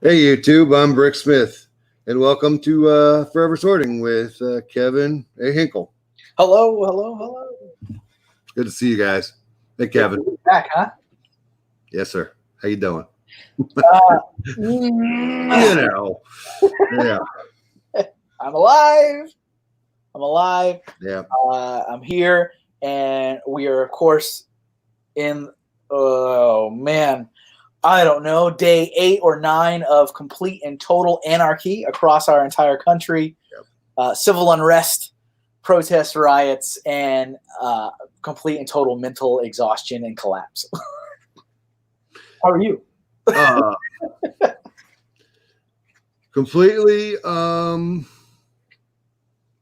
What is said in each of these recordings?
Hey YouTube, I'm Brick Smith, and welcome to Forever Sorting with Kevin A. Hinkle. Hello, hello, hello. Good to see you guys. Hey Kevin. Back, huh? Yes, sir. How you doing? You know. Yeah. I'm alive. I'm alive. Yeah. I'm here, and we are, of course, in. Oh man, I don't know, day 8 or 9 of complete and total anarchy across our entire country. Yep. Civil unrest, protest riots, and complete and total mental exhaustion and collapse. How are you? Completely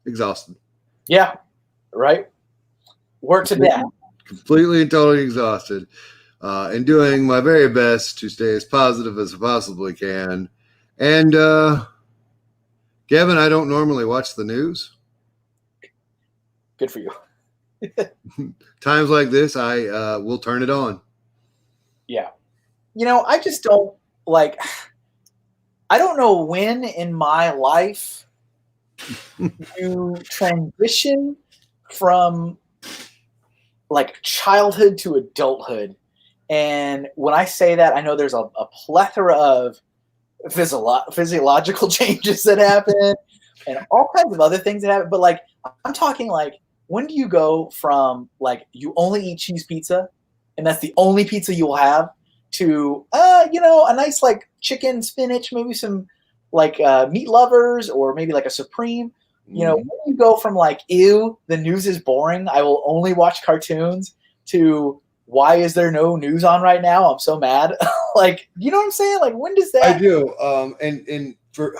exhausted. Yeah, right. Work to death. Completely and totally exhausted. And doing my very best to stay as positive as I possibly can. And Kevin, I don't normally watch the news. Good for you. Times like this, I will turn it on. Yeah. I just don't like. I don't know when in my life you transition from like childhood to adulthood. And when I say that, I know there's a plethora of physiological changes that happen and all kinds of other things that happen. But like, I'm talking like, when do you go from like you only eat cheese pizza and that's the only pizza you will have to a nice like chicken, spinach, maybe some like meat lovers or maybe like a supreme. When you go from like, ew, the news is boring, I will only watch cartoons, to why is there no news on right now? I'm so mad. Like, you know what I'm saying? Like, when does that? I do. And for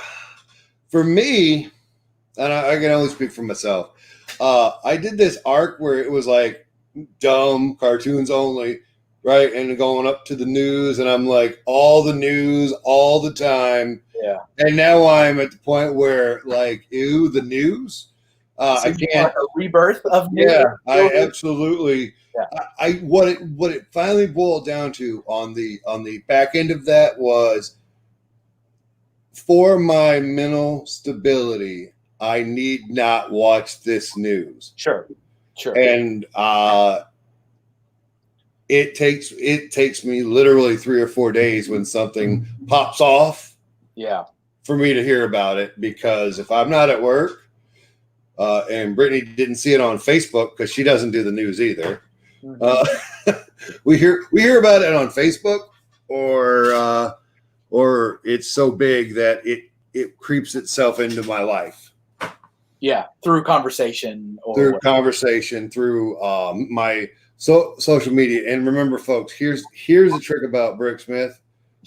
me, and I can only speak for myself. I did this arc where it was like dumb cartoons only, right? And going up to the news, and I'm like all the news all the time. Yeah. And now I'm at the point where like, ew, the news. I can't. Like a rebirth of news. Yeah, I absolutely. Yeah. What it finally boiled down to on the back end of that was, for my mental stability, I need not watch this news. Sure. And it takes me literally 3 or 4 days when something pops off. Yeah. For me to hear about it, because if I'm not at work, and Brittany didn't see it on Facebook because she doesn't do the news either. Mm-hmm. We hear about it on Facebook, or it's so big that it creeps itself into my life. Yeah, through conversation, through my social media. And remember, folks, here's the trick about Brick Smith.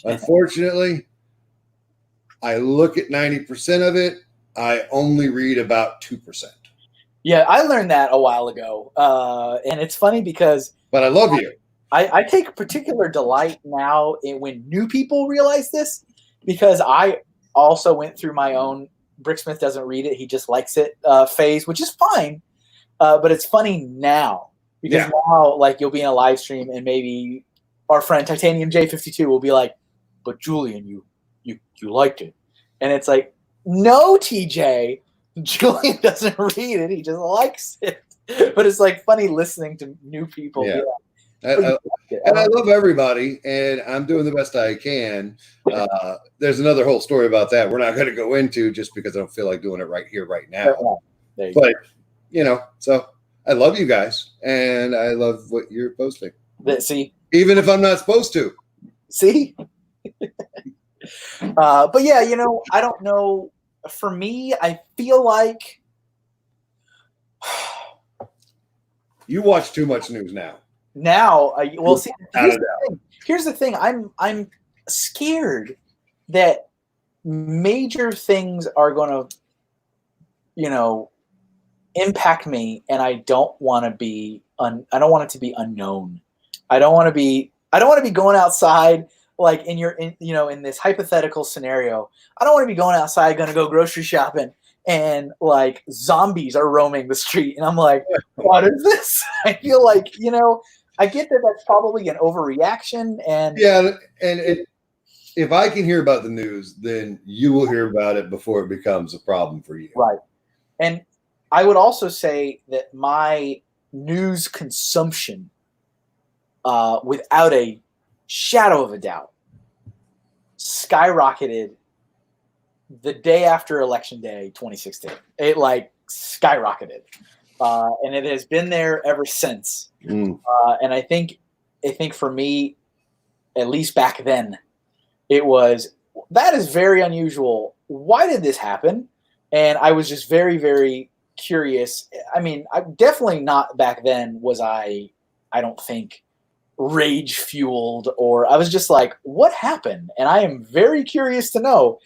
Unfortunately, I look at 90% of it. I only read about 2%. Yeah, I learned that a while ago, and it's funny because. But I love you. I take particular delight now in when new people realize this, because I also went through my own Brick Smith doesn't read it, he just likes it phase, which is fine. But it's funny now because now, like, you'll be in a live stream and maybe our friend Titanium J52 will be like, "But Julian, you liked it," and it's like, no, TJ, Julian doesn't read it, he just likes it. But it's like funny listening to new people. Yeah. And I love everybody, and I'm doing the best I can. There's another whole story about that we're not going to go into, just because I don't feel like doing it right here, right now. But so I love you guys, and I love what you're posting. See, even if I'm not supposed to. See, but yeah, I don't know. For me, I feel like you watch too much news now. Well, see, here's the thing. I'm scared that major things are going to, impact me, and I don't want to be. I don't want it to be unknown. I don't want to be going outside like in this hypothetical scenario. I don't want to be going outside, going to go grocery shopping, and like zombies are roaming the street, and I'm like, what is this? I feel like, I get that that's probably an overreaction, and if I can hear about the news, then you will hear about it before it becomes a problem for you. Right. And I would also say that my news consumption, without a shadow of a doubt, skyrocketed the day after Election Day 2016. It like skyrocketed. And it has been there ever since. And I think for me, at least back then, it was, that is very unusual. Why did this happen? And I was just very, very curious. I mean, I definitely not back then was I don't think, rage fueled, or I was just like, what happened? And I am very curious to know.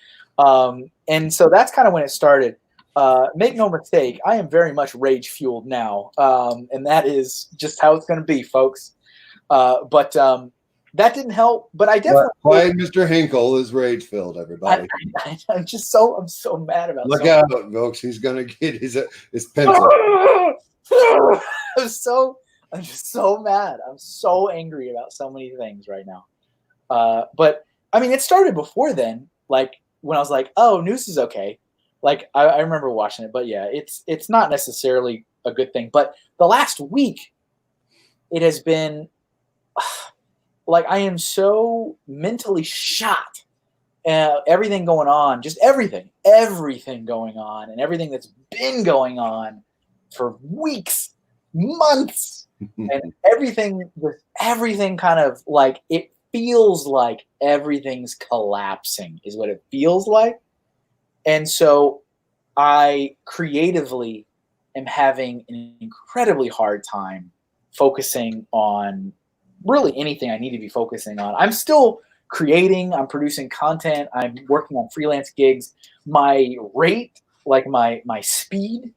And so that's kind of when it started. Make no mistake, I am very much rage fueled now. And that is just how it's going to be, folks. But that didn't help. But I definitely. Why Mr. Hinkle is rage filled, everybody. I'm so mad about. Look out, folks! He's gonna get his pencil. I'm just so mad. I'm so angry about so many things right now. But I mean, it started before then. Like when I was like, "Oh, news is okay." Like I remember watching it, but yeah, it's not necessarily a good thing. But the last week, it has been like I am so mentally shot. Everything going on, just everything going on, and everything that's been going on for weeks, months, and everything kind of like, it feels like everything's collapsing is what it feels like. And so I creatively am having an incredibly hard time focusing on really anything I need to be focusing on. I'm still creating, I'm producing content, I'm working on freelance gigs. My rate, like my speed,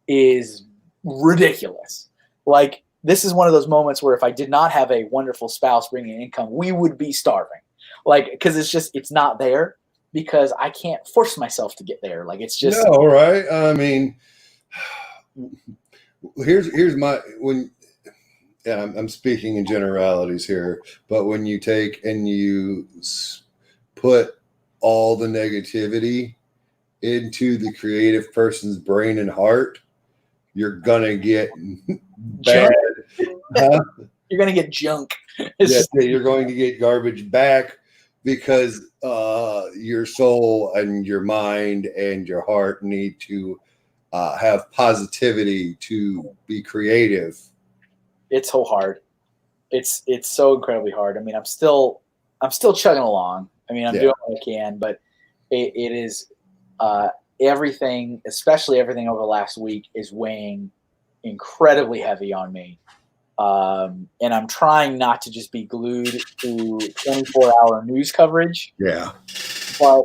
is ridiculous. Like, this is one of those moments where if I did not have a wonderful spouse bringing in income, we would be starving. Like, because it's not there, because I can't force myself to get there. Like, it's just no, right? I mean, here's my and I'm speaking in generalities here, but when you take and you put all the negativity into the creative person's brain and heart, you're gonna get bad. Huh? You're gonna get junk. Yeah, you're going to get garbage back, because your soul and your mind and your heart need to have positivity to be creative. It's so hard. It's so incredibly hard. I mean, I'm still chugging along. I mean, I'm doing what I can, but it is everything, especially everything over the last week, is weighing incredibly heavy on me. And I'm trying not to just be glued to 24-hour news coverage. Yeah. But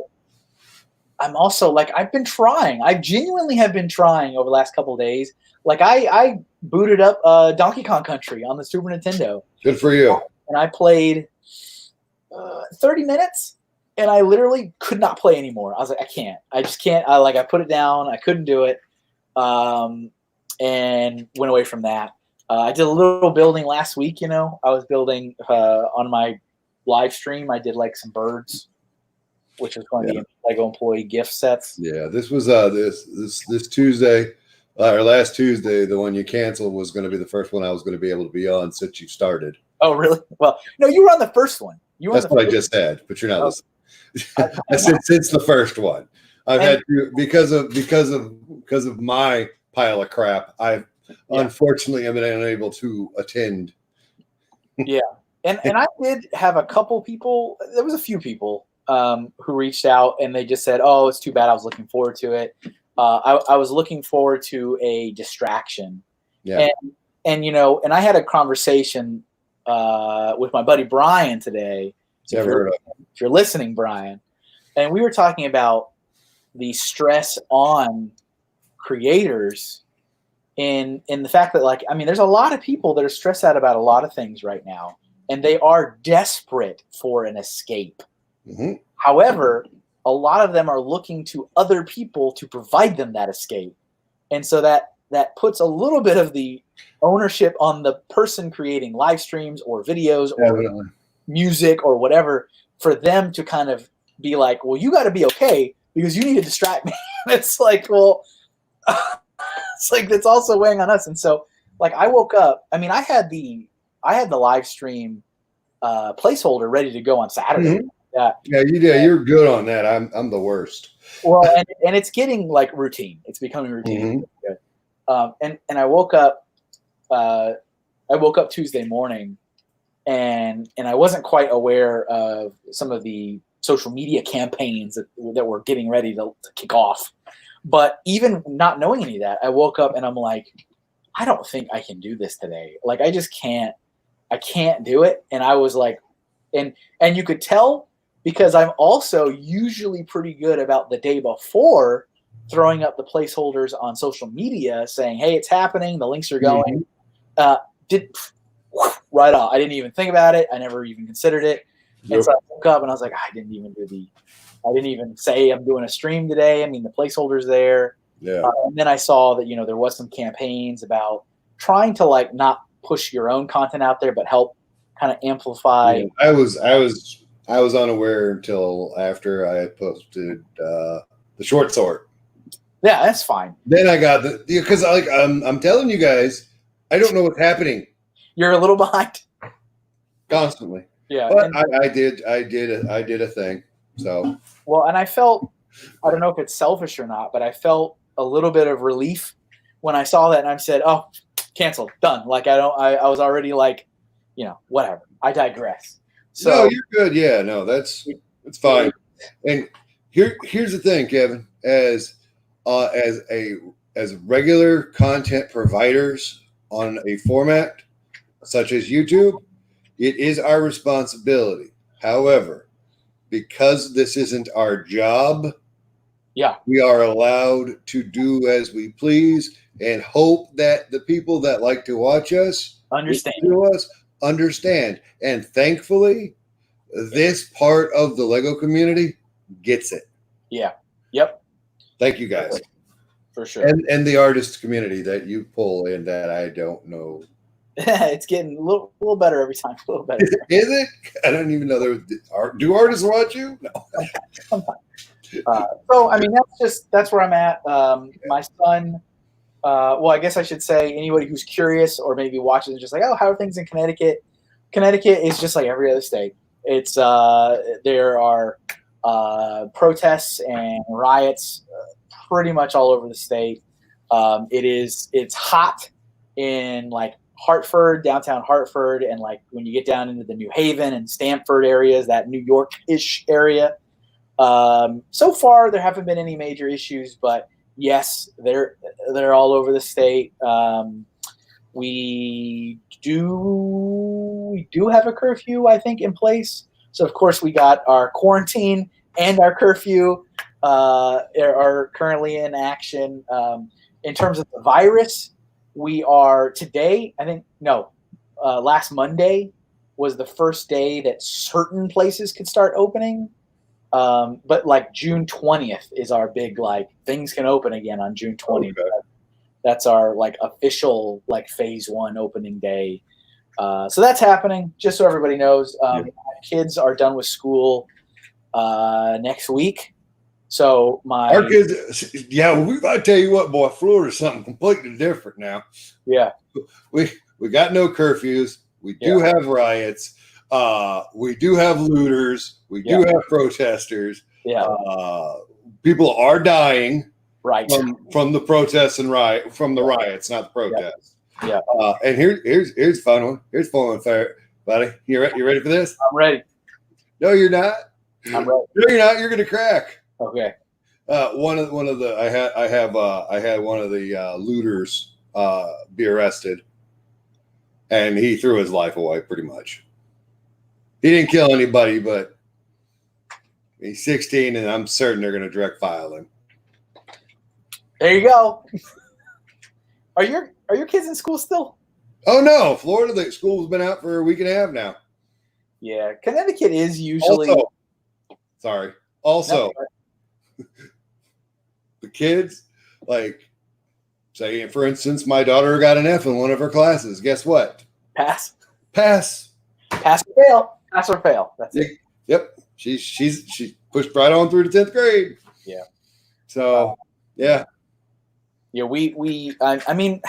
I'm also like, I've been trying. I genuinely have been trying over the last couple of days. Like I booted up Donkey Kong Country on the Super Nintendo. Good for you. And I played 30 minutes, and I literally could not play anymore. I was like, I can't. I just can't. I put it down. I couldn't do it, and went away from that. I did a little building last week. You know, I was building on my live stream. I did like some birds, which was going to be Lego employee gift sets. Yeah, this was this Tuesday. Or last Tuesday, the one you canceled was going to be the first one I was going to be able to be on since you started. Oh, really? Well, no, you were on the first one. That's what I just said, but you're not listening. I said since the first one. I've had to, because of my pile of crap, I've unfortunately am unable to attend. Yeah. And I did have a couple people, there was a few people who reached out, and they just said, "Oh, it's too bad. I was looking forward to it." I was looking forward to a distraction. Yeah. And you know, and I had a conversation with my buddy Brian today. So if you're listening, Brian, and we were talking about the stress on creators in the fact that, like, I mean, there's a lot of people that are stressed out about a lot of things right now, and they are desperate for an escape. Mm-hmm. However, a lot of them are looking to other people to provide them that escape. And so that puts a little bit of the ownership on the person creating live streams or videos or music or whatever for them to kind of be like, well, you got to be okay because you need to distract me. It's like, well, it's like that's also weighing on us. And so, like, I woke up. I mean, I had the live stream placeholder ready to go on Saturday. Mm-hmm. Yeah, you did. You're good on that. I'm the worst. Well, and it's getting like routine. It's becoming routine. Mm-hmm. And I woke up. I woke up Tuesday morning, and I wasn't quite aware of some of the social media campaigns that were getting ready to kick off. But even not knowing any of that, I woke up and I'm like, I don't think I can do this today. Like, I just can't. I can't do it. And I was like, and you could tell because I'm also usually pretty good about the day before throwing up the placeholders on social media saying, hey, it's happening. The links are going. Right off. I didn't even think about it. I never even considered it. Yep. And so I woke up and I was like, I didn't even say I'm doing a stream today. I mean, the placeholder's there. Yeah. And then I saw that, there was some campaigns about trying to like not push your own content out there, but help kind of amplify. Yeah, I was unaware until after I had posted the short sort. Yeah, that's fine. Then I got because I'm telling you guys, I don't know what's happening. You're a little behind. Constantly. Yeah. But I did a thing. So well, and I felt, I don't know if it's selfish or not, but I felt a little bit of relief when I saw that and I said, oh, canceled, done. Like I was already like, whatever. I digress. So no, you're good. Yeah, no, that's fine. And here's the thing, Kevin, as regular content providers on a format such as YouTube, it is our responsibility. However, because this isn't our job, we are allowed to do as we please and hope that the people that like to watch us understand. And thankfully, this part of the Lego community gets it. Yeah. Yep. Thank you guys. For sure. And the artist community that you pull in that I don't know. It's getting a little better every time. A little better. Is it? I don't even know do artists watch you? No. Sometimes. So I mean that's where I'm at. My son. Well, I guess I should say anybody who's curious or maybe watches and just like, oh, how are things in Connecticut? Connecticut is just like every other state. It's there are protests and riots pretty much all over the state. It's hot in like Hartford, downtown Hartford, and like when you get down into the New Haven and Stamford areas, that New York-ish area. So far, there haven't been any major issues, but yes, they're all over the state. We do have a curfew, I think, in place. So of course we got our quarantine and our curfew are currently in action. In terms of the virus, we are today. Last Monday was the first day that certain places could start opening. But like June 20th is our big, like, things can open again on June 20th. Okay. That's our like official like phase 1 opening day. So that's happening, just so everybody knows. My kids are done with school next week. So our kids, I tell you what, boy, Florida's something completely different now. Yeah. We got no curfews. We do have riots. We do have looters. We do have protesters. Yeah. People are dying. Right. From the protests and from the riots, not the protests. Yeah. And here's a fun one. Here's fun one, buddy. You ready for this? I'm ready. No, you're not. I'm ready. No, you're not. You're gonna crack. Okay. I had one of the looters be arrested, and he threw his life away pretty much. He didn't kill anybody, but he's 16, and I'm certain they're gonna direct file him. There you go. Are your kids in school still? Oh no, Florida, the school's been out for a week and a half now. Yeah, Connecticut is usually. Also, the kids, like, say for instance, my daughter got an F in one of her classes. Guess what? Pass. Pass. Pass or fail. Pass or fail. That's it. Yep. She pushed right on through the 10th grade. Yeah. So yeah. Yeah, I mean,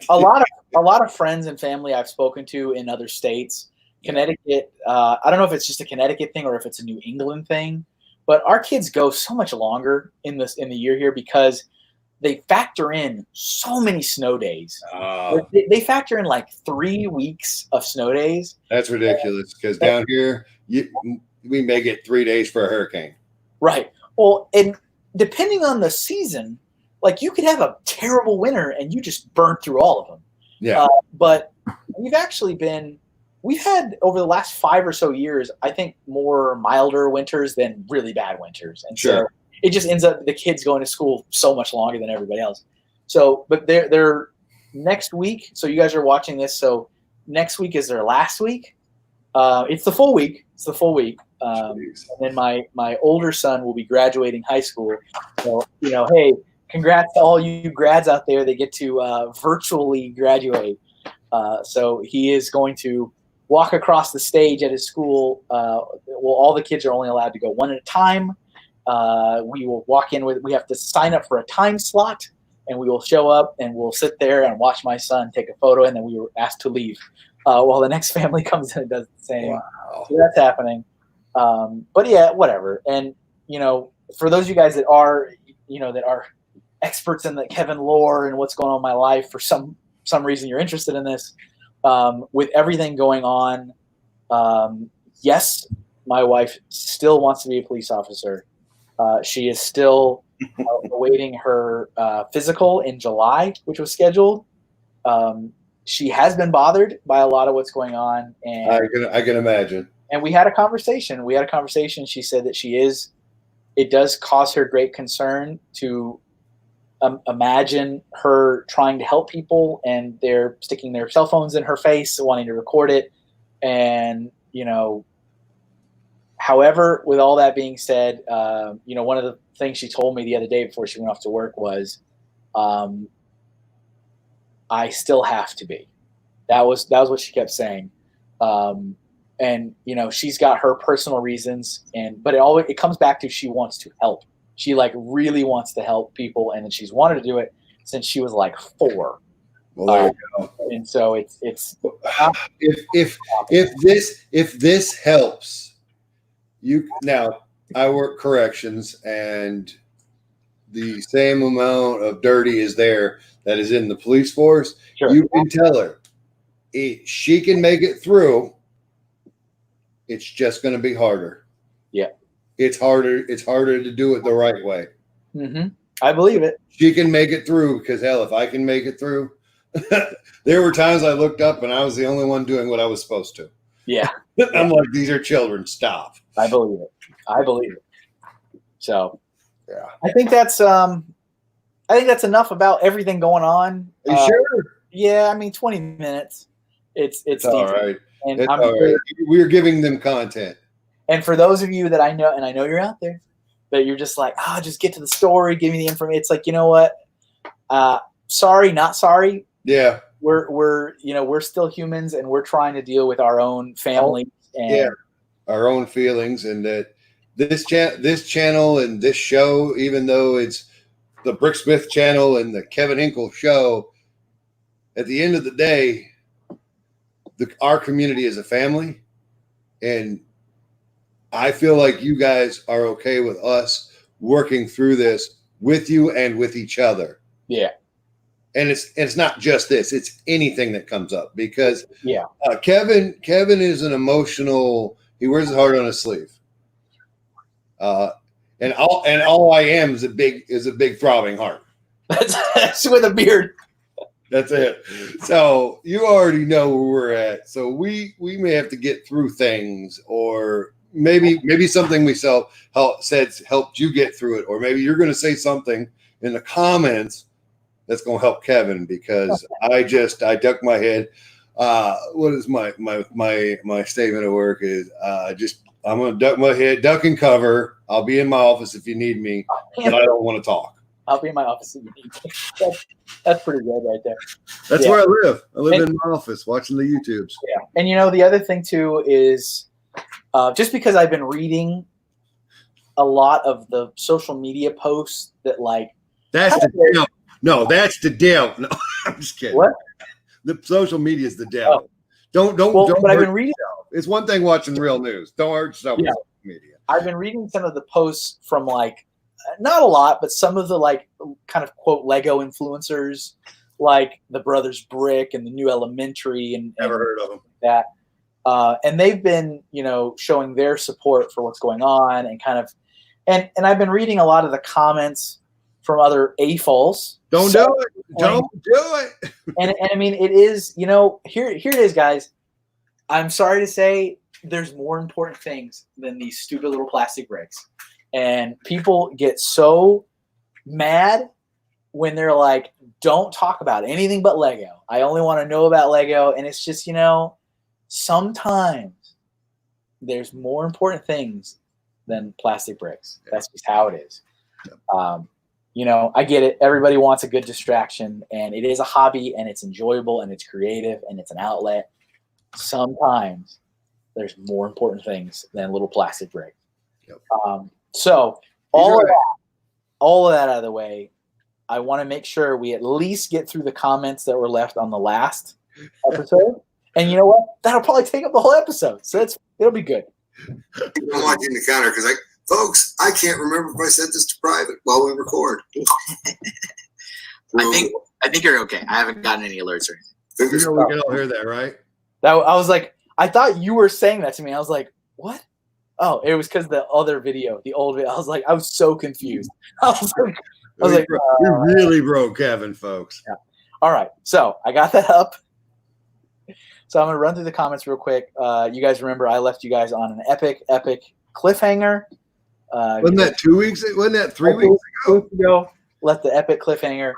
a lot of friends and family I've spoken to in other states, Connecticut. I don't know if it's just a Connecticut thing or if it's a New England thing, but our kids go so much longer in the year here because they factor in so many snow days. They factor in like 3 weeks of snow days. That's ridiculous because down here we may get 3 days for a hurricane. Right. Well, and depending on the season, like you could have a terrible winter and you just burn through all of them. Yeah. But we've had over the last 5 or so years, I think more milder winters than really bad winters. And so it just ends up the kids going to school so much longer than everybody else. So, but they're next week. So you guys are watching this. So next week is their last week. It's the full week. And then my older son will be graduating high school. So, hey, congrats to all you grads out there that get to virtually graduate. So he is going to walk across the stage at his school. All the kids are only allowed to go one at a time. We will walk in we have to sign up for a time slot, and we will show up and we'll sit there and watch my son take a photo, and then we were asked to leave while the next family comes in and does the same. Wow. So that's happening. But yeah, whatever. And, for those of you guys that are experts in the Kevin lore and what's going on in my life, for some reason you're interested in this, with everything going on, yes, my wife still wants to be a police officer. She is still awaiting her physical in July, which was scheduled. She has been bothered by a lot of what's going on, and I can imagine. And we had a conversation. She said that it does cause her great concern to imagine her trying to help people, and they're sticking their cell phones in her face, wanting to record it. And, however, with all that being said, one of the things she told me the other day before she went off to work was, I still have to be. That was what she kept saying. And she's got her personal reasons, but it comes back to she wants to help. She really wants to help people, and she's wanted to do it since she was 4. Well, there you go. And so it's if this helps you. Now I work corrections, and the same amount of dirty is there that is in the police force. Sure. You can tell her she can make it through. It's just going to be harder. Yeah. It's harder to do it the right way. Mm-hmm. I believe it. She can make it through because, hell, if I can make it through, there were times I looked up and I was the only one doing what I was supposed to. Yeah. I'm like, these are children. Stop. I believe it. So, yeah. I think that's enough about everything going on. Are you sure? Yeah, 20 minutes. It's all right. And it's all right. We're giving them content. And for those of you that I know, and I know you're out there, that you're just like, just get to the story, give me the information. It's like, you know what? Sorry, not sorry. Yeah. We're still humans, and we're trying to deal with our own families and our own feelings, and that this channel and this show, even though it's the Bricksmith channel and the Kevin Hinkle show, at the end of the day, our community is a family, and I feel like you guys are okay with us working through this with you and with each other. Yeah. And it's not just this; it's anything that comes up, because Kevin is an emotional. He wears his heart on his sleeve, and all I am is a big throbbing heart. That's with a beard. That's it. So you already know where we're at. So we may have to get through things, or maybe something we said helped you get through it, or maybe you're going to say something in the comments that's going to help Kevin, because I duck my head. What is my statement of work is I'm going to duck my head, duck and cover. I'll be in my office if you need me, but I don't want to talk. I'll be in my office if you need me. That's pretty good right there. That's where I live. I live in my office watching the YouTubes. Yeah. And the other thing too is just because I've been reading a lot of the social media posts that like. That's the devil. No, that's the devil. No, I'm just kidding. What? The social media is the devil. Oh. Don't. But I've been reading. Yourself. It's one thing watching real news. Don't hurt yourself with social media. I've been reading some of the posts from like, not a lot, but some of the like kind of quote Lego influencers, like the Brothers Brick and the New Elementary, and never heard of them. That, and they've been showing their support for what's going on and kind of, and I've been reading a lot of the comments from other AFOLs. Don't do it. Don't do it. and I mean, it is, here it is, guys. I'm sorry to say there's more important things than these stupid little plastic bricks. And people get so mad when they're like, don't talk about anything but Lego. I only want to know about Lego. And it's just, sometimes there's more important things than plastic bricks. That's just how it is. I get it. Everybody wants a good distraction, and it is a hobby, and it's enjoyable, and it's creative, and it's an outlet. Sometimes there's more important things than little plastic bricks. Yep. So all of that out of the way, I want to make sure we at least get through the comments that were left on the last episode. And you know what? That'll probably take up the whole episode. So it'll be good. I'm watching the counter because folks, I can't remember if I said this to private while we record. I think you're okay. I haven't gotten any alerts or anything. We can all hear that, right? I was like, I thought you were saying that to me. I was like, what? Oh, it was because the other video, the old video. I was like, I was so confused. I was like, we really broke Kevin, folks. Yeah. All right, so I got that up. So I'm gonna run through the comments real quick. You guys remember I left you guys on an epic cliffhanger. Wasn't that 2 weeks? Wasn't that 3 weeks ago? Left the epic cliffhanger,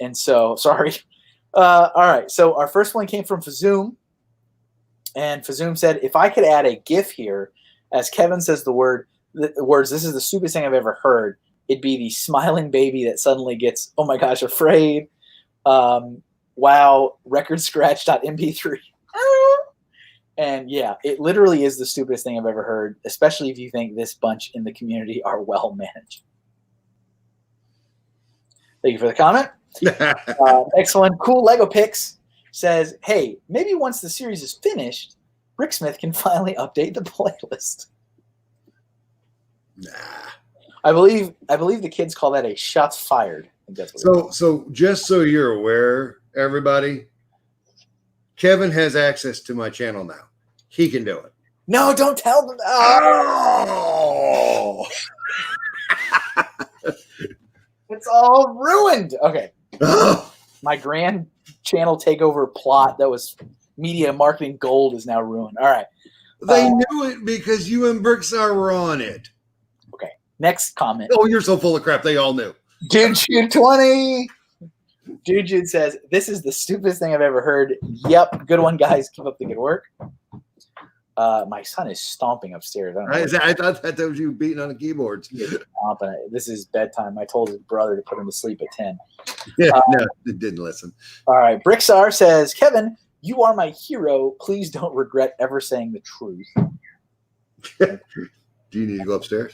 and so sorry. All right, so our first one came from Fazoom, and Fazoom said, "If I could add a GIF here, as Kevin says the words, this is the stupidest thing I've ever heard. It'd be the smiling baby that suddenly gets, oh my gosh, afraid. Wow, record scratch.mp3." And yeah, it literally is the stupidest thing I've ever heard, especially if you think this bunch in the community are well managed. Thank you for the comment. Next one, Cool Lego Picks says, "Hey, maybe once the series is finished, Bricksmith can finally update the playlist." Nah. I believe the kids call that a shots fired. I think that's what so just so you're aware, everybody, Kevin has access to my channel now. He can do it. No, don't tell them. Oh. It's all ruined. Okay. My grand channel takeover plot that was media marketing gold is now ruined. All right. They knew it because you and Brickstar were on it. Okay. Next comment. Oh, you're so full of crap. They all knew. Dude 20. Dude says, "This is the stupidest thing I've ever heard." Yep. Good one, guys. Keep up the good work. My son is stomping upstairs. I thought that was you beating on the keyboards. This is bedtime. I told his brother to put him to sleep at 10. Yeah, no, it didn't listen. All right. Bricksar says, "Kevin, you are my hero. Please don't regret ever saying the truth." Do you need to go upstairs?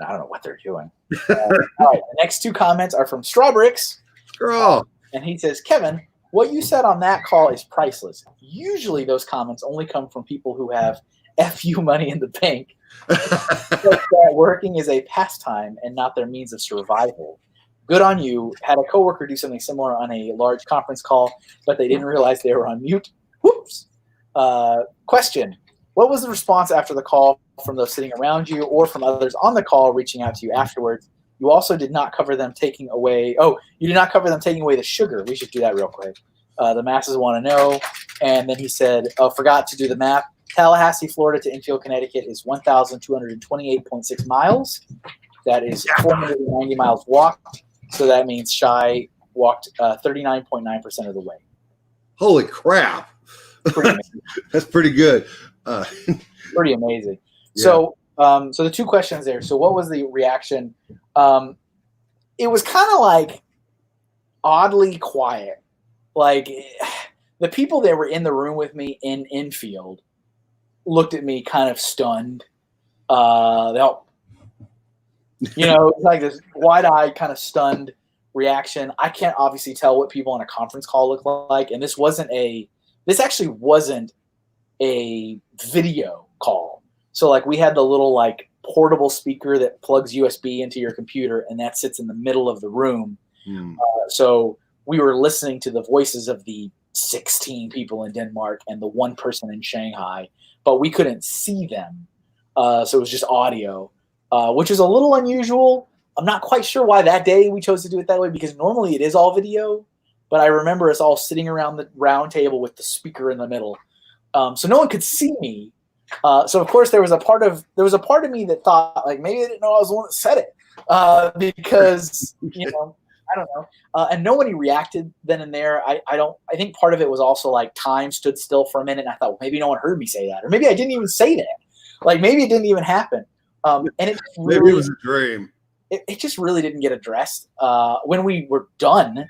I don't know what they're doing. All right. The next two comments are from Strawbricks. Girl. And he says, "Kevin, what you said on that call is priceless. Usually those comments only come from people who have FU money in the bank. That working is a pastime and not their means of survival. Good on you. Had a coworker do something similar on a large conference call, but they didn't realize they were on mute. Whoops. Question. What was the response after the call from those sitting around you or from others on the call reaching out to you afterwards? You also did not cover them taking away. Oh, you did not cover them taking away the sugar. We should do that real quick. The masses want to know." And then he said, "Oh, forgot to do the math. Tallahassee, Florida to Enfield, Connecticut is 1,228.6 miles. That is 490 miles walked. So that means Shy walked 39.9% of the way." Holy crap. Pretty amazing. That's pretty good. Pretty amazing. Yeah. So the two questions there. So what was the reaction? It was kind of like oddly quiet. Like the people that were in the room with me in Enfield looked at me kind of stunned. Like this wide-eyed kind of stunned reaction. I can't obviously tell what people on a conference call look like, and this actually wasn't a video call. So like we had the little like portable speaker that plugs USB into your computer, and that sits in the middle of the room. So we were listening to the voices of the 16 people in Denmark and the one person in Shanghai, but we couldn't see them. So it was just audio, which is a little unusual. I'm not quite sure why that day we chose to do it that way, because normally it is all video, but I remember us all sitting around the round table with the speaker in the middle. So no one could see me. So of course there was a part of me that thought like maybe they didn't know I was the one that said it, because I don't know. And nobody reacted then and there. I think part of it was also like time stood still for a minute, and I thought, well, maybe no one heard me say that, or maybe I didn't even say that. Like maybe it didn't even happen. And it really, maybe it was a dream. It just really didn't get addressed. When we were done,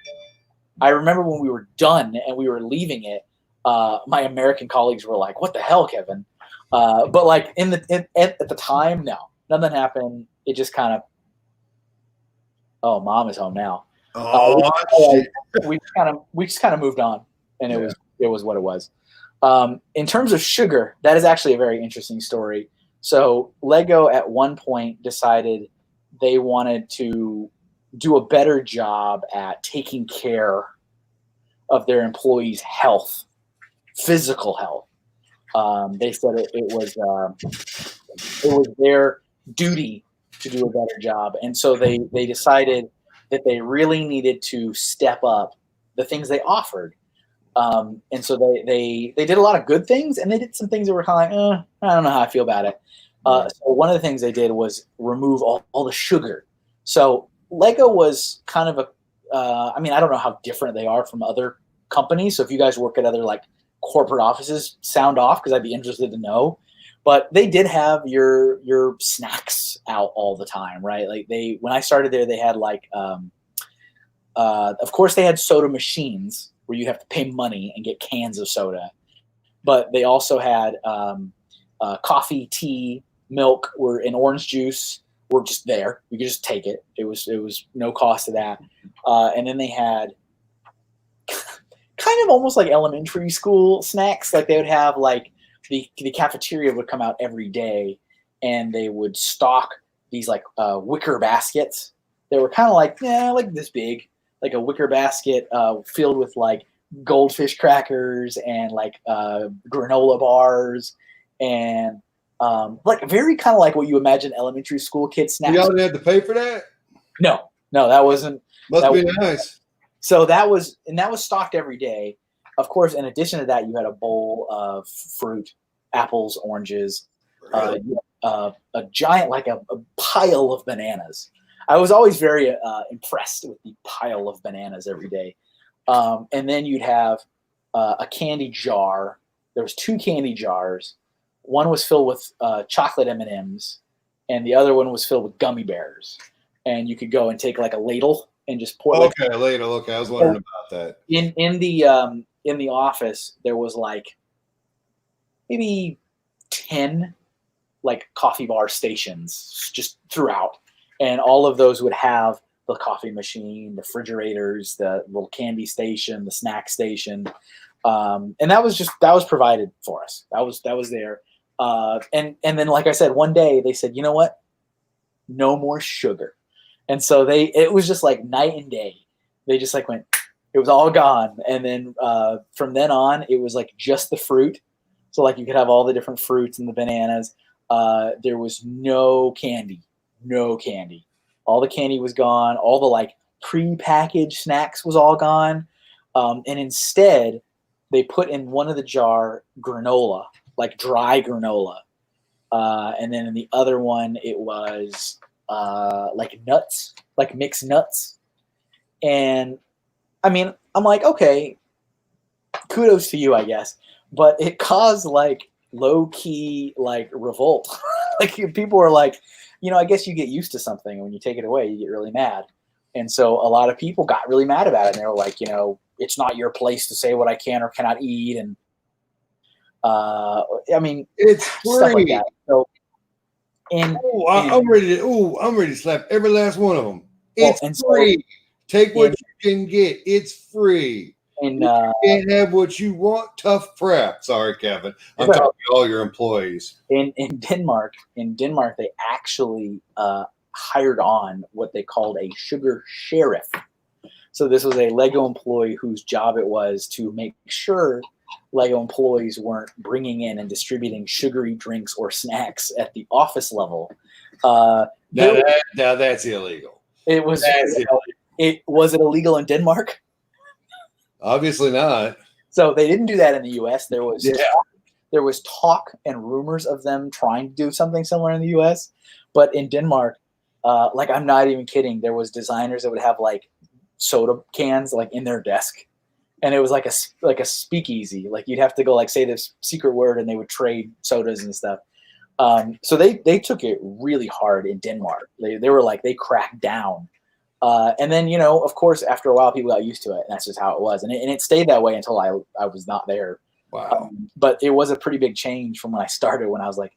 I remember when we were done and we were leaving it, my American colleagues were like, "What the hell, Kevin?" But like at the time, no, nothing happened. It just kind of, oh, mom is home now. We just kind of moved on, and it was what it was. In terms of sugar, that is actually a very interesting story. So Lego at one point decided they wanted to do a better job at taking care of their employees' health, physical health. They said it was their duty to do a better job, and so they decided that they really needed to step up the things they offered. And so they did a lot of good things, and they did some things that were kind of like, I don't know how I feel about it. So one of the things they did was remove all the sugar. So Lego was kind of I don't know how different they are from other companies. So if you guys work at other like corporate offices, sound off, because I'd be interested to know. But they did have your snacks out all the time, right? Like when I started there, they had like, of course they had soda machines where you have to pay money and get cans of soda. But they also had coffee, tea, milk, and orange juice were just there. You could just take it. It was no cost to that. And then they had kind of almost like elementary school snacks. Like they would have like the cafeteria would come out every day, and they would stock these like wicker baskets. They were kind of like this big, like a wicker basket filled with like goldfish crackers and like granola bars and like very kind of like what you imagine elementary school kids snacks. Y'all didn't have to pay for that? No, that wasn't. Must be nice. So that was stocked every day. Of course, in addition to that, you had a bowl of fruit, apples, oranges, a giant, like a pile of bananas. I was always very impressed with the pile of bananas every day. And then you'd have a candy jar. There was 2 candy jars. One was filled with chocolate M&Ms, and the other one was filled with gummy bears. And you could go and take like a ladle and just pour. Okay, a ladle. Okay, I was wondering about that. In the office, there was like maybe 10 like coffee bar stations just throughout, and all of those would have the coffee machine, the refrigerators, the little candy station, the snack station, and that was provided for us. That was there, and then like I said, one day they said, you know what, no more sugar, and so it was just like night and day. They just like went. It was all gone, and then from then on, it was like just the fruit. So like you could have all the different fruits and the bananas. There was no candy. All the candy was gone. All the like pre-packaged snacks was all gone. And instead, they put in one of the jar granola, like dry granola, and then in the other one it was like nuts, like mixed nuts, and I mean, I'm like, okay, kudos to you, I guess. But it caused like low key like revolt. Like people were like, I guess you get used to something, and when you take it away, you get really mad. And so a lot of people got really mad about it. And they were like, it's not your place to say what I can or cannot eat. And I mean, It's stuff like free. that. So, I'm ready to slap every last one of them. It's free. Take what you can get. It's free. And you can't have what you want. Tough crap. Sorry, Kevin. I'm talking to all your employees. In Denmark, they actually hired on what they called a sugar sheriff. So this was a Lego employee whose job it was to make sure Lego employees weren't bringing in and distributing sugary drinks or snacks at the office level. Now that's illegal. It was. Was it illegal in Denmark? Obviously not. So they didn't do that in the U.S. There was talk and rumors of them trying to do something similar in the U.S. But in Denmark, like I'm not even kidding, there was designers that would have like soda cans like in their desk, and it was like a speakeasy. Like you'd have to go like say this secret word, and they would trade sodas and stuff. So they took it really hard in Denmark. They were like they cracked down. And then, of course, after a while, people got used to it. And that's just how it was. And it stayed that way until I was not there. Wow. But it was a pretty big change from when I started, when I was like,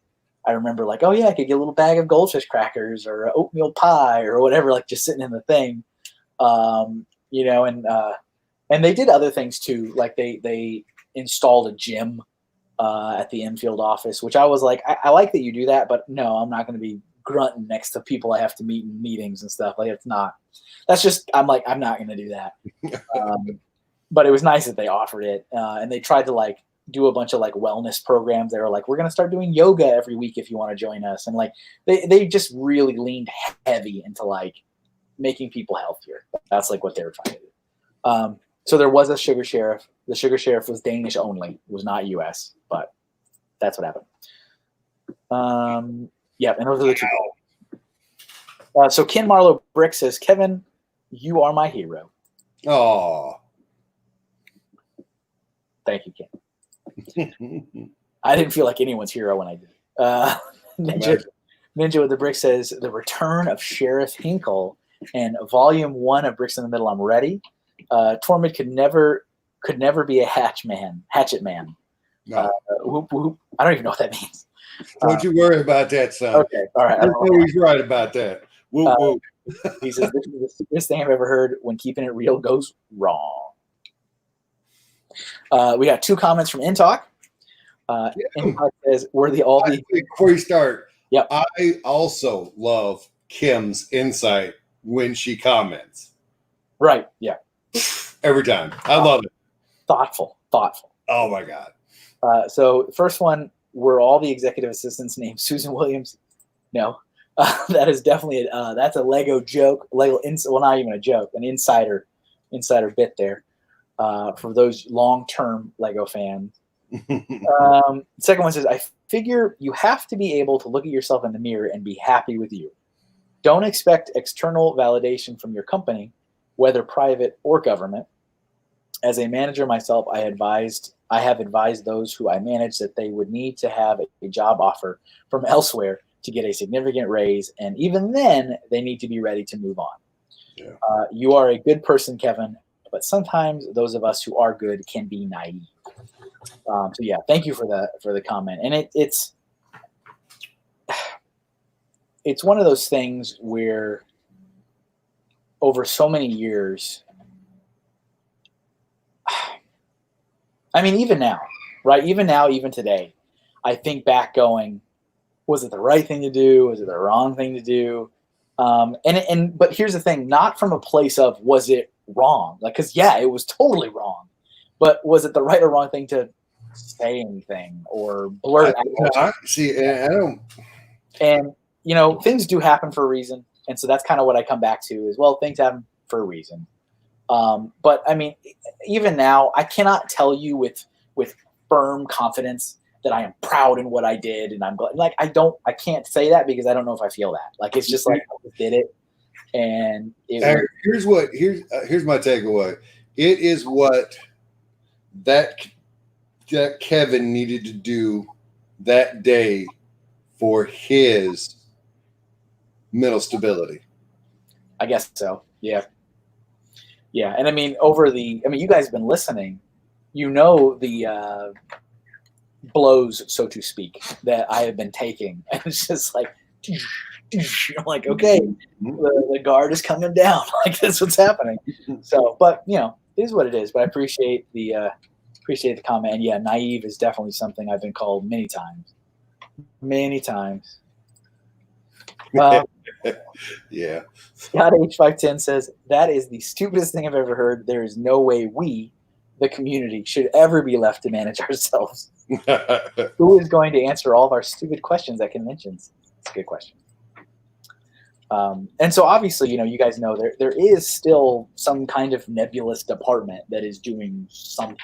I remember like, oh, yeah, I could get a little bag of goldfish crackers or oatmeal pie or whatever, like just sitting in the thing. And they did other things, too. Like they installed a gym at the infield office, which I was like, I like that you do that. But no, I'm not going to be grunting next to people I have to meet in meetings and stuff. Like that's just, I'm like, I'm not going to do that. But it was nice that they offered it. And they tried to like do a bunch of like wellness programs. They were like, we're going to start doing yoga every week if you want to join us. And like, they just really leaned heavy into like making people healthier. That's like what they were trying to do. So there was a sugar sheriff. The sugar sheriff was Danish only. It was not US, but that's what happened. Yeah, and those are the two. So Ken Marlowe Brick says, Kevin, you are my hero. Oh, thank you, Ken. I didn't feel like anyone's hero when I did. Ninja with the Brick says, the return of Sheriff Hinkle and Volume 1 of Bricks in the Middle. I'm ready. Tormund could never be a hatchet man. No. Whoop, whoop. I don't even know what that means. Don't you worry about that, son. Okay, all right. I know he's right about that. Whoop, whoop. He says, this is the stupidest thing I've ever heard. When keeping it real goes wrong. We got 2 comments from InTalk. InTalk says, before you start, yep. I also love Kim's insight when she comments. Right, yeah. Every time. I love it. Thoughtful. Oh, my God. So first one, were all the executive assistants named Susan Williams? No. That is definitely that's a Lego joke. Well, not even a joke, an insider bit there for those long-term Lego fans. Second one says, I figure you have to be able to look at yourself in the mirror and be happy with you. Don't expect external validation from your company, whether private or government. As a manager myself, I have advised those who I manage that they would need to have a job offer from elsewhere to get a significant raise, and even then, they need to be ready to move on. Yeah. You are a good person, Kevin, but sometimes those of us who are good can be naive. So yeah, thank you for the comment, and it's one of those things where over so many years. I mean, even now, right? Even now, even today, I think back going, was it the right thing to do? Was it the wrong thing to do? But here's the thing, not from a place of, was it wrong? Like, cause yeah, it was totally wrong, but was it the right or wrong thing to say anything or blurt out? See, I don't. And, things do happen for a reason. And so that's kind of what I come back to is, well, things happen for a reason. But I mean, even now, I cannot tell you with firm confidence that I am proud in what I did, and I'm like, I can't say that because I don't know if I feel that. Like, it's just like I just did it, and here's my takeaway. It is what that Kevin needed to do that day for his mental stability. I guess so. Yeah. Yeah, and I mean, you guys have been listening. The blows, so to speak, that I have been taking. And it's just like, I'm like, okay, the guard is coming down. Like, that's what's happening. So, but you know, it is what it is. But I appreciate the comment. And yeah, naive is definitely something I've been called many times. Many times. Yeah. Scott H510 says, that is the stupidest thing I've ever heard. There is no way we, the community, should ever be left to manage ourselves. Who is going to answer all of our stupid questions at conventions? It's a good question. And so obviously, you know, you guys know there is still some kind of nebulous department that is doing something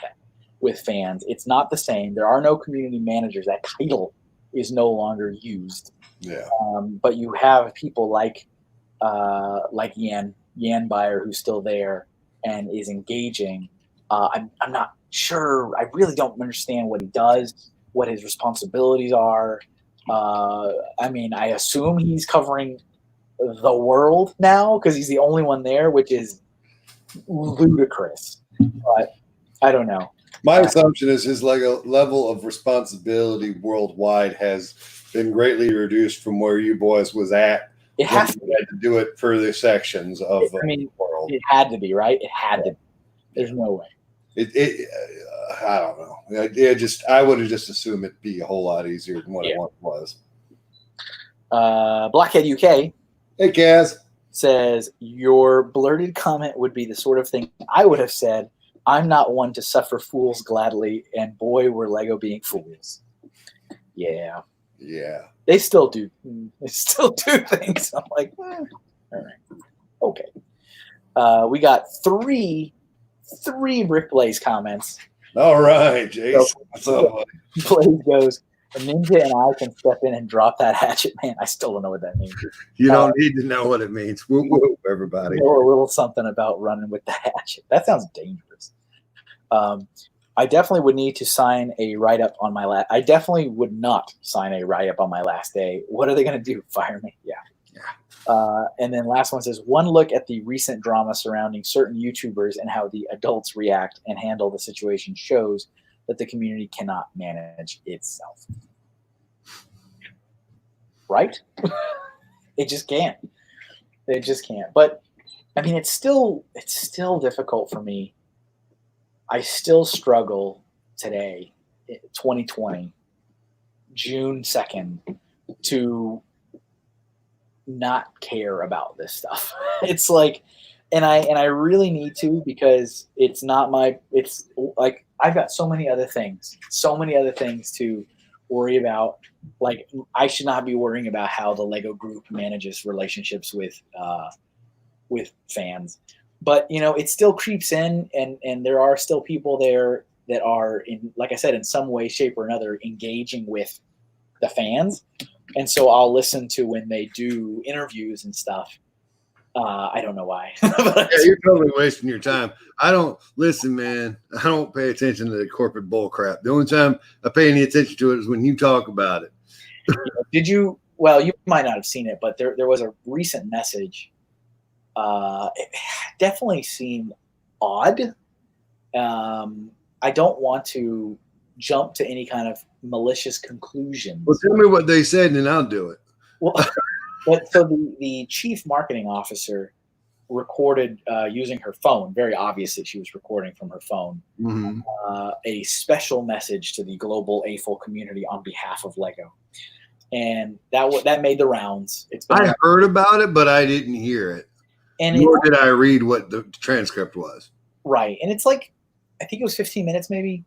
with fans. It's not the same. There are no community managers. That title is no longer used. Yeah. But you have people like Yan Bayer, who's still there and is engaging. I'm not sure. I really don't understand what he does, what his responsibilities are. I mean, I assume he's covering the world now because he's the only one there, which is ludicrous. But I don't know. My assumption is his level of responsibility worldwide has been greatly reduced from where you boys was at. It has to do it for the sections of the world. It had to be, right? It had to be. There's no way. I don't know. I would have just assumed it'd be a whole lot easier than what it once was. Blockhead UK. Hey, Kaz. Says, your blurted comment would be the sort of thing I would have said. I'm not one to suffer fools gladly, and boy, were Lego being fools. Yeah. Yeah. They still do. They still do things. I'm like, all right. Okay. We got three Rick Blaze comments. All right, Jason. So Blaze goes, a ninja and I can step in and drop that hatchet. Man, I still don't know what that means. You don't need to know what it means. Whoop, whoop, everybody. Know a little something about running with the hatchet. That sounds dangerous. I definitely would need to sign a write-up on my last. I definitely would not sign a write-up on my last day. What are they going to do? Fire me? Yeah. And then last one says, one look at the recent drama surrounding certain YouTubers and how the adults react and handle the situation shows that the community cannot manage itself. Right? It just can't. It just can't. But I mean, it's still difficult for me. I still struggle today, 2020, June 2nd, to not care about this stuff. It's like, and I really need to, because it's like, I've got so many other things to worry about. Like, I should not be worrying about how the Lego group manages relationships with fans. But, you know, it still creeps in, and there are still people there that are, in, like I said, in some way, shape, or another, engaging with the fans. And so I'll listen to when they do interviews and stuff. I don't know why. Yeah, you're totally wasting your time. I don't listen, man. I don't pay attention to the corporate bull crap. The only time I pay any attention to it is when you talk about it. Did you? Well, you might not have seen it, but there was a recent message. It definitely seemed odd. I don't want to jump to any kind of malicious conclusions. Well, tell me what they said, and then I'll do it. Well, but so the chief marketing officer recorded using her phone. Very obvious that she was recording from her phone. Mm-hmm. A special message to the global AFOL community on behalf of Lego, and that made the rounds. I heard about it, but I didn't hear it. And nor did I read what the transcript was. Right, and it's like, I think it was 15 minutes, maybe.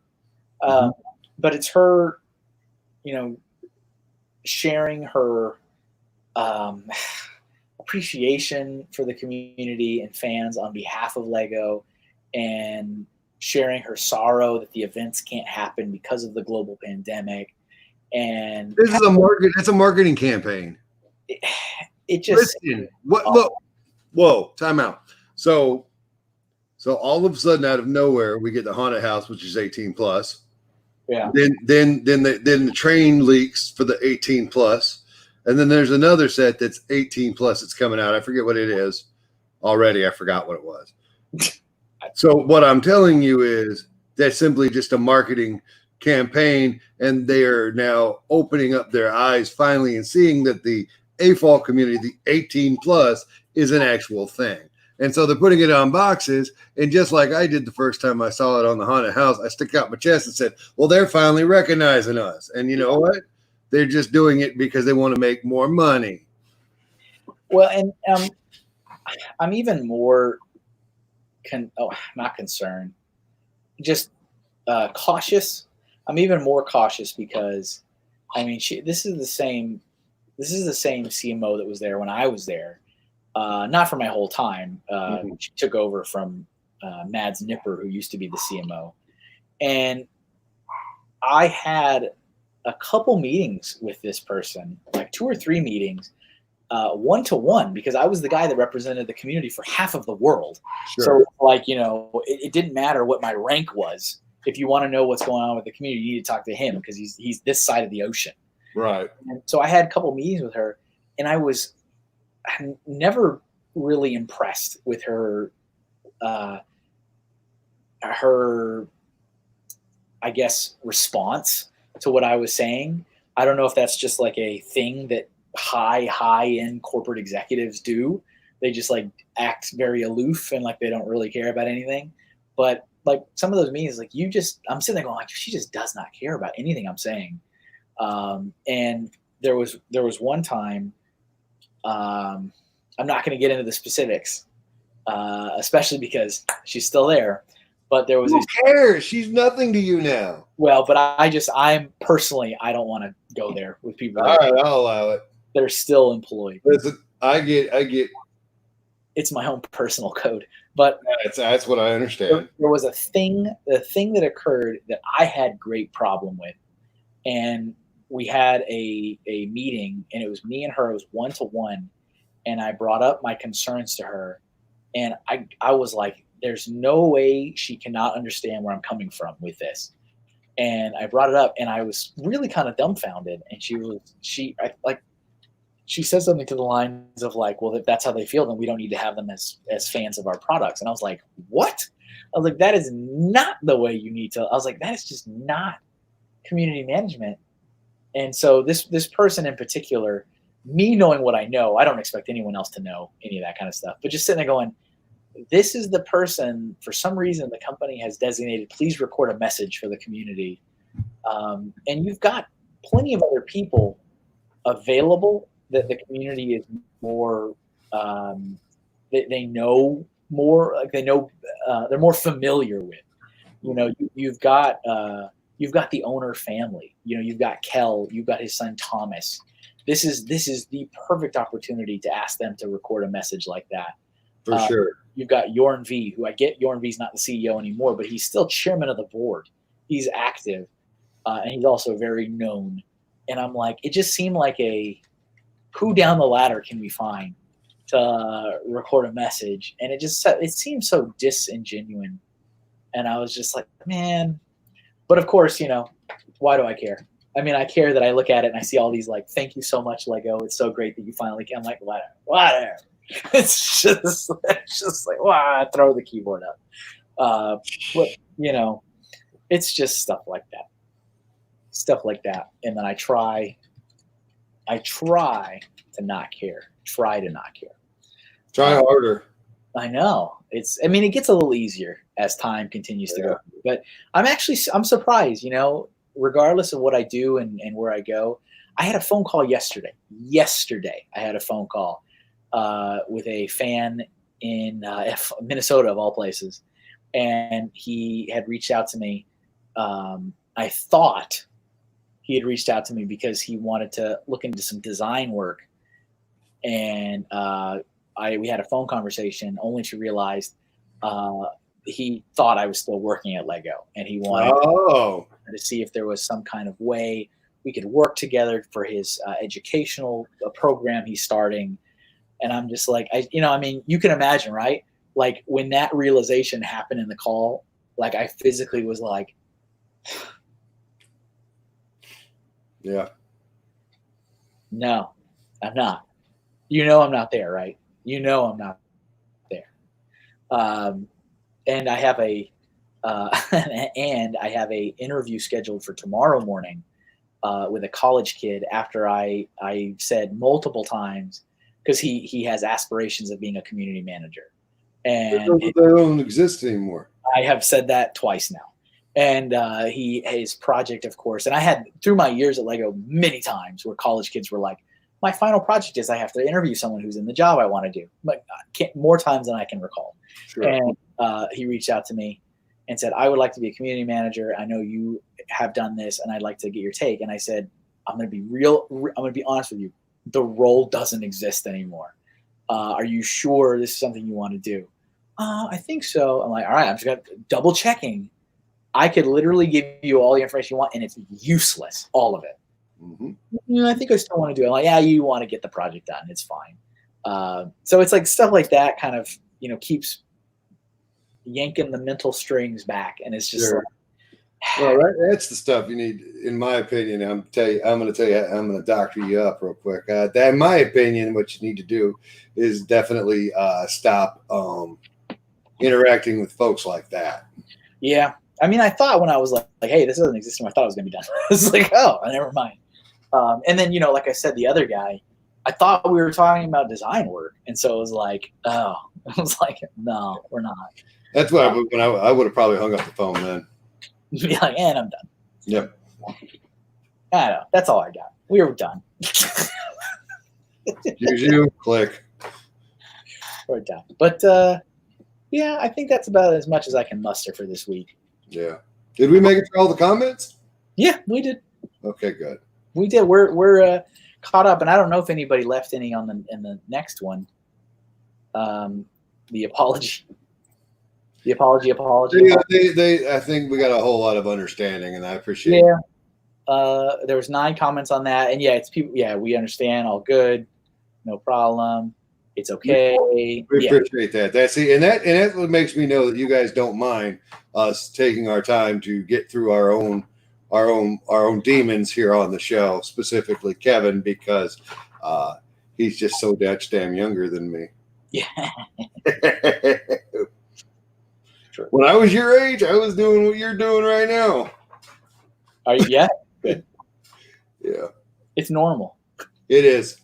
But it's her, you know, sharing her appreciation for the community and fans on behalf of Lego, and sharing her sorrow that the events can't happen because of the global pandemic. And this is it's a marketing campaign. It just listen. Look. Whoa! Time out. So all of a sudden, out of nowhere, we get the haunted house, which is 18 plus. Yeah. Then the train leaks for the 18 plus, and then there's another set that's 18 plus that's coming out. I forget what it is already. I forgot what it was. So what I'm telling you is that's simply just a marketing campaign, and they are now opening up their eyes finally and seeing that the AFOL community, the 18 plus, is an actual thing. And so they're putting it on boxes. And just like I did the first time I saw it on the haunted house, I stuck out my chest and said, well, they're finally recognizing us. And you know what? They're just doing it because they want to make more money. Well, and I'm even more not concerned, just cautious. I'm even more cautious because, I mean, this is the same CMO that was there when I was there. Not for my whole time. She took over from Mads Nipper, who used to be the CMO. And I had a couple meetings with this person, like 2 or 3 meetings, one-to-one, because I was the guy that represented the community for half of the world. Sure. So, like, it didn't matter what my rank was. If you want to know what's going on with the community, you need to talk to him because he's this side of the ocean. Right. And so I had a couple meetings with her, and I was never really impressed with her, I guess, response to what I was saying. I don't know if that's just like a thing that high-end corporate executives do. They just like act very aloof and like they don't really care about anything. But like some of those meetings, like I'm sitting there going like, she just does not care about anything I'm saying. And there was one time, I'm not going to get into the specifics, especially because she's still there. But there was. Who cares? She's nothing to you now. Well, but I don't want to go there with people. All right, I'll allow it. They're still employed. Listen, I get. It's my own personal code, but that's what I understand. There was the thing that occurred that I had great problem with, and we had a meeting, and it was me and her. It was one-to-one, and I brought up my concerns to her, and I was like, there's no way she cannot understand where I'm coming from with this. And I brought it up, and I was really kind of dumbfounded. And she said something to the lines of like, well, if that's how they feel, then we don't need to have them as fans of our products. And I was like, what? I was like, that is not the way you need to. I was like, that is just not community management. And so this person in particular, me knowing what I know, I don't expect anyone else to know any of that kind of stuff. But just sitting there going, this is the person, for some reason, the company has designated, please record a message for the community. And you've got plenty of other people available that the community is more, they know more, like they know, they're more familiar with. You've got the owner family. You've got Kel, you've got his son Thomas. This is the perfect opportunity to ask them to record a message like that. For sure. You've got Jorn V, who I get Jorn V's not the CEO anymore, but he's still chairman of the board. He's active, and he's also very known. And I'm like, it just seemed like who down the ladder can we find to record a message? And it seemed so disingenuous. And I was just like, man. But of course, why do I care? I mean, I care that I look at it and I see all these like, thank you so much, Lego. It's so great that you finally came. I'm like, whatever. It's just like, wow, throw the keyboard up. But it's just stuff like that. And then I try to not care. Try to not care. Try harder. I know. It gets a little easier as time continues to go. But I'm surprised, regardless of what I do and where I go. I had a phone call yesterday. I had a phone call with a fan in Minnesota, of all places. And he had reached out to me. I thought he had reached out to me because he wanted to look into some design work. And we had a phone conversation only to realize he thought I was still working at Lego. And he wanted to see if there was some kind of way we could work together for his educational program he's starting. And I'm just like, you can imagine, right? Like when that realization happened in the call, like I physically was like, yeah, no, I'm not. I'm not there, right? I'm not there. And I have a and I have a interview scheduled for tomorrow morning with a college kid after I said multiple times, because he has aspirations of being a community manager. And They don't exist anymore. I have said that twice now. And his project, of course, and I had through my years at Lego many times where college kids were like, my final project is I have to interview someone who's in the job I want to do. Like more times than I can recall. Sure. And he reached out to me and said, I would like to be a community manager. I know you have done this and I'd like to get your take. And I said, I'm going to be I'm going to be honest with you. The role doesn't exist anymore. Are you sure this is something you want to do? I think so. I'm like, all right, I'm just got double checking. I could literally give you all the information you want, and it's useless, all of it. Mm-hmm. I think I still want to do it. I'm like, yeah, you want to get the project done. It's fine. So it's like stuff like that kind of, keeps yanking the mental strings back. And it's just sure. Well, that's the stuff you need, in my opinion. I'm going to doctor you up real quick. That, in my opinion, what you need to do is definitely stop interacting with folks like that. Yeah. I mean, I thought when I was like, hey, this doesn't exist anymore, I thought it was going to be done. It's like, oh, never mind. And then, like I said, the other guy, I thought we were talking about design work. And so it was like, oh, I was like, no, we're not. That's what I would have probably hung up the phone then. Be like, and I'm done. Yep. I know. That's all I got. We were done. Juju, click. We're done. But yeah, I think that's about as much as I can muster for this week. Yeah. Did we make it through all the comments? Yeah, we did. Okay, good. We did. We're caught up, and I don't know if anybody left any in the next one. The apology. The apology. They I think we got a whole lot of understanding, and I appreciate it. Yeah. There was 9 comments on that, and yeah, it's people. Yeah, we understand. All good. No problem. It's okay. We appreciate that. And that what makes me know that you guys don't mind us taking our time to get through our own demons here on the show, specifically Kevin, because he's just so damn younger than me. Yeah. Sure. When I was your age, I was doing what you're doing right now. Are you? Yeah. Good. Yeah. It's normal. It is.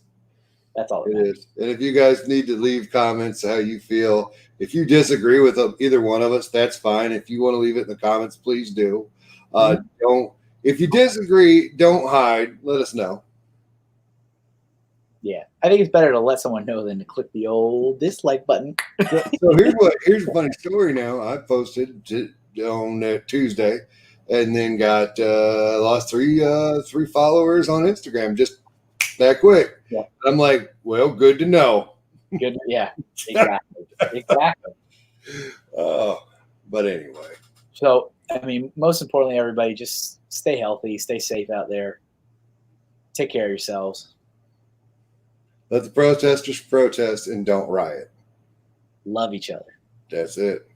That's all it is. And if you guys need to leave comments how you feel, if you disagree with either one of us, that's fine. If you want to leave it in the comments, please do. If you disagree, don't hide. Let us know. Yeah, I think it's better to let someone know than to click the old dislike button. So here's a funny story. Now I posted on Tuesday, and then got lost three followers on Instagram just that quick. Yeah. I'm like, well, good to know. Good, yeah, exactly. But anyway. So I mean, most importantly, everybody just stay healthy, stay safe out there. Take care of yourselves. Let the protesters protest and don't riot. Love each other. That's it.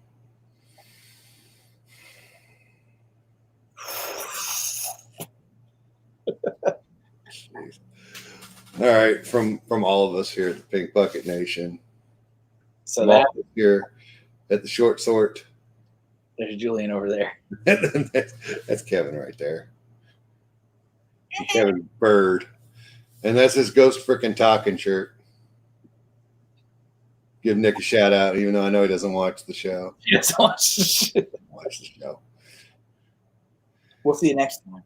All right, from all of us here at the Pink Bucket Nation. So that here at the Short Sort. There's Julian over there. That's Kevin right there. Kevin Bird. And that's his Ghost Frickin' Talking shirt. Give Nick a shout out, even though I know he doesn't watch the show. He doesn't watch the show. We'll see you next time.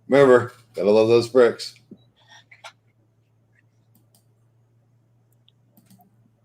Remember, gotta love those bricks.